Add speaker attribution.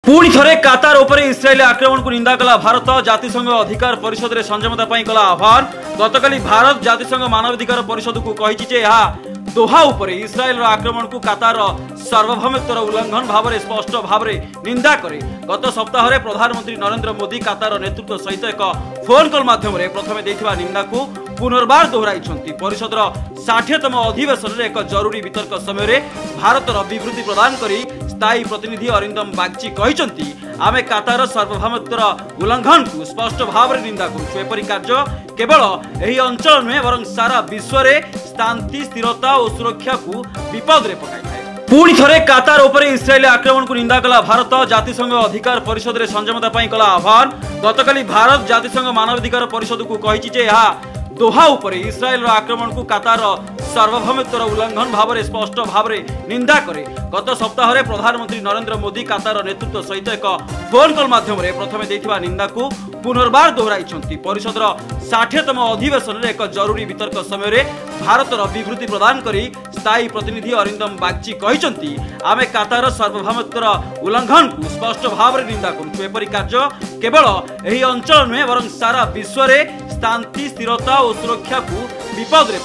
Speaker 1: पुणी थरे कातार उपरे इस्राएल आक्रमण को निंदा कला भारत। जातिसंघ अधिकार परिषद रे संयमता पई कला आह्वान। गतकाली भारत जातिसंघ मानवाधिकार परिषद को कहिछि जे यहा दोहा उपरे इस्राएल आक्रमण को कातार सार्वभौमत्वर उल्लंघन भाव में स्पष्ट भाव में निंदा करे। गत सप्ताह में प्रधानमंत्री नरेंद्र मोदी कातार नेतृत्व सहित एक फोन कॉल माध्यम प्रथम देथिबा निंदा को पुनर्बार दोहराई। परिषदर 60तम अधिवेशन में एक जरूरी वितर्क समय भारतर विवृत्ति प्रदान करी स्थायी प्रतिनिधि अरिंदम बागची कहते आमे कातार सार्वभौमत्वर उल्लंघन को स्पष्ट भाव में निंदा करुछु। एपरि कार्य केवल यही अंचल नुहे बरं सारा विश्व में शांति स्थिरता और सुरक्षा को विपद में पकाई। पुणी थरे कातार उपरे इस्राएल आक्रमण को निंदा कला भारत। जातिसंघ अधिकार परिषद रे संयमता पई कला आह्वान। गतकाली भारत जातिसंघ मानवाधिकार परिषद को कहिछि जे यहा दोहा उपरे इस्राएल आक्रमण को कातार सार्वभौमत्वर उल्लंघन भाव में स्पष्ट भाव में निंदा करे। गत सप्ताह में प्रधानमंत्री नरेंद्र मोदी कातार नेतृत्व सहित एक फोन कॉल माध्यम प्रथम देथिबा निंदा को पुनर्बार दोहराई। परिषदर 60तम अधिवेशन में एक जरूरी वितर्क समय भारतर विवृत्ति प्रदान करी स्थायी प्रतिनिधि अरिंदम बागची कहते आमे कातार सार्वभौमत्वर उल्लंघन को स्पष्ट भाव में निंदा करुछु। एपरि कार्य केवल यही अंचल नुहे बरं सारा विश्व में शांति स्थिरता और सुरक्षा को विपद में